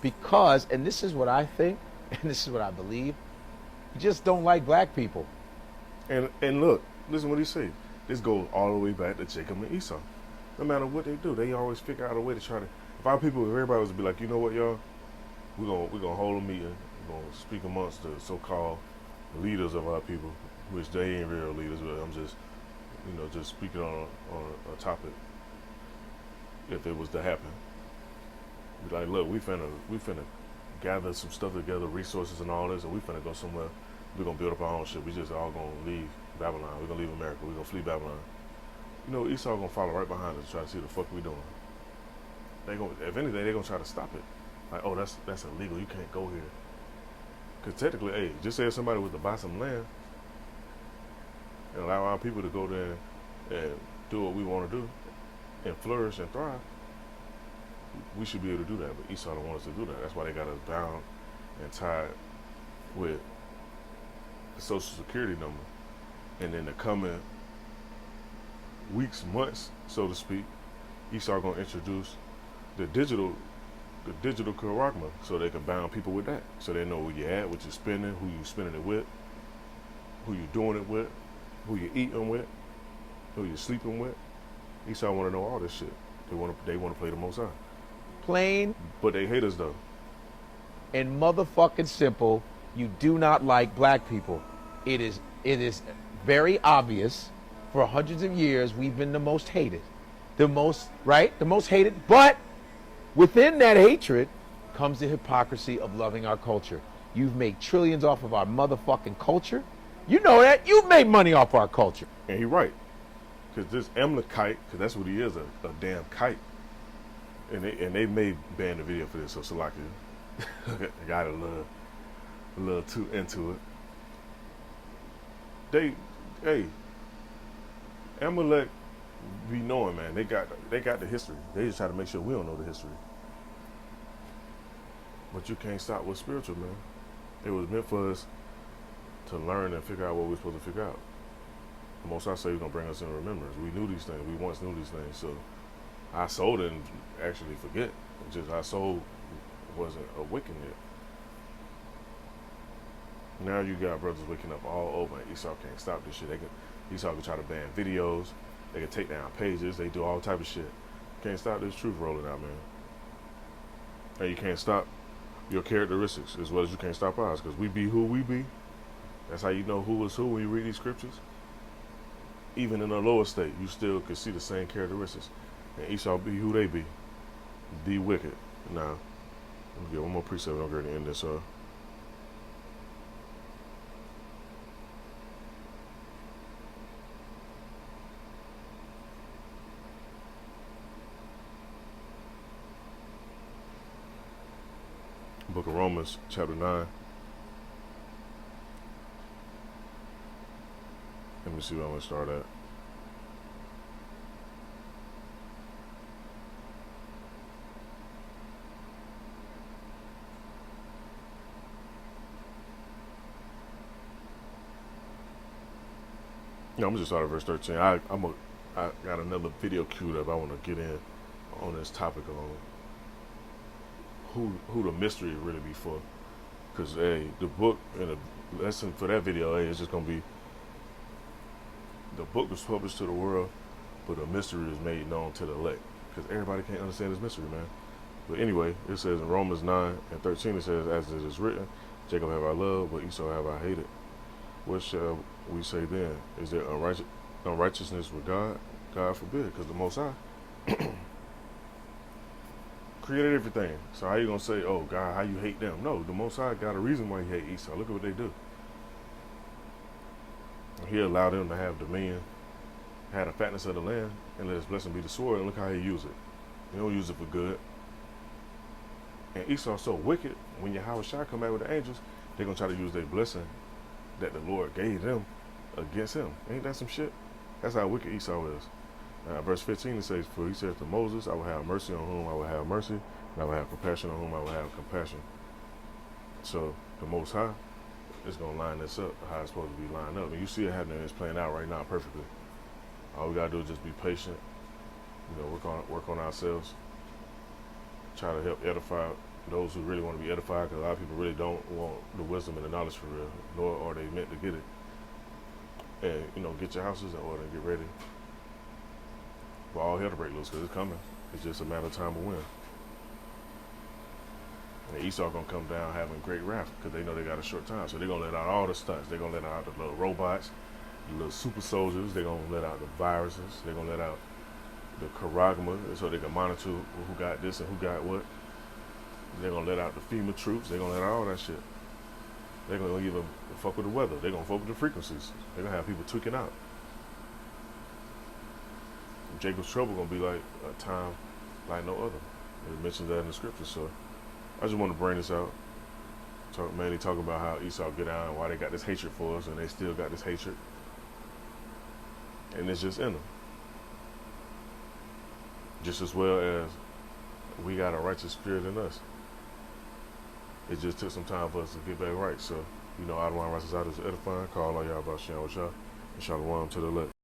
because, and this is what I think, and this is what I believe, you just don't like black people. And look, listen what he said. This goes all the way back to Jacob and Esau. No matter what they do, they always figure out a way to try to. If our people, if everybody was to be like, you know what, y'all, we're gonna hold a meeting. We're gonna speak amongst the so-called leaders of our people, which they ain't real leaders, but I'm just, just speaking on a topic. If it was to happen, be like, look, we finna gather some stuff together, resources and all this, and we finna go somewhere. We're gonna build up our own shit. We just all gonna leave Babylon. We're gonna leave America. We're gonna flee Babylon. Esau gonna follow right behind us to try to see what the fuck we doing. They gonna, if anything, they gonna try to stop it. Like, oh, that's illegal. You can't go here. Cause technically, hey, just say if somebody was to buy some land and allow our people to go there and do what we want to do and flourish and thrive, we should be able to do that. But Esau don't want us to do that. That's why they got us bound and tied with the social security number. And in the coming weeks, months, so to speak, Esau gonna introduce the digital charagma, so they can bound people with that, so they know where you at, what you're spending, who you spending it with, who you doing it with, who you eating with, who you sleeping with. Esau want to know all this shit. They want to play the Most High. Plain But they hate us though. and motherfucking simple, you do not like black people. It is very obvious. For hundreds of years, we've been the most hated. The most hated. But within that hatred comes the hypocrisy of loving our culture. You've made trillions off of our motherfucking culture. You know that. You've made money off our culture. And he right. Because this Amalekite, because that's what he is, a damn kite. And they may ban the video for this, so Salaki got a little too into it. Amalek be knowing, man. They got the history. They just try to make sure we don't know the history. But you can't stop what's spiritual, man. It was meant for us to learn and figure out what we're supposed to figure out. The Most I say He's gonna bring us in remembrance. We knew these things. We once knew these things. So our soul didn't actually forget. It's just our soul wasn't awakened yet. Now you got brothers waking up all over, and Esau can't stop this shit. Esau can try to ban videos. They can take down pages. They do all type of shit. Can't stop this truth rolling out, man. And you can't stop your characteristics as well as you can't stop ours, because we be who we be. That's how you know who is who when you read these scriptures. Even in a lower state, you still can see the same characteristics. And Esau be who they be. Be wicked. Now, let me get one more precept and I'm going to end this. Book of Romans, chapter 9. Let me see where I'm going to start at. No, I'm going to just start at verse 13. I got another video queued up. I want to get in on this topic on who the mystery really be for. Because, hey, the book and the lesson for that video, hey, it's just going to be the book was published to the world, but the mystery is made known to the elect. Because everybody can't understand this mystery, man. But anyway, it says in Romans 9 and 13, it says, as it is written, Jacob have I loved, but Esau have I hated. What shall we say then? Is there unrighteousness with God? God forbid, because the Most High created everything. So how you going to say, oh, God, how you hate them? No, the Most High got a reason why he hate Esau. Look at what they do. He allowed them to have dominion, had a fatness of the land, and let his blessing be the sword, and look how he used it. He don't use it for good. And Esau's so wicked, when Yahweh Shai come back with the angels, they're going to try to use their blessing that the Lord gave them against him. Ain't that some shit? That's how wicked Esau is. Verse 15, it says, for he says to Moses, I will have mercy on whom I will have mercy, and I will have compassion on whom I will have compassion. So the Most High is going to line this up how it's supposed to be lined up. And you see it happening, it's playing out right now perfectly. All we got to do is just be patient, work on ourselves, try to help edify those who really want to be edified, because a lot of people really don't want the wisdom and the knowledge for real, nor are they meant to get it. And, you know, get your houses in order and get ready for all hell to break loose, because it's coming. It's just a matter of time of when. And Esau gonna come down having great wrath, because they know they got a short time. So they're gonna let out all the stunts. They're gonna let out the little robots, the little super soldiers. They're gonna let out the viruses. They're gonna let out the charagma, so they can monitor who got this and who got what. They're gonna let out the FEMA troops. They're gonna let out all that shit. They're gonna even fuck with the weather. They're gonna fuck with the frequencies. They're gonna have people tweaking out. Jacob's trouble gonna be like a time like no other. It mentions that in the scripture. So I just want to bring this out. Mainly talk about how Esau get down and why they got this hatred for us, and they still got this hatred. And it's just in them. Just as well as we got a righteous spirit in us. It just took some time for us to get back right. So, you know, Adonai Righteous out is edifying. Call all y'all about sharing with y'all. And shalom to the elect.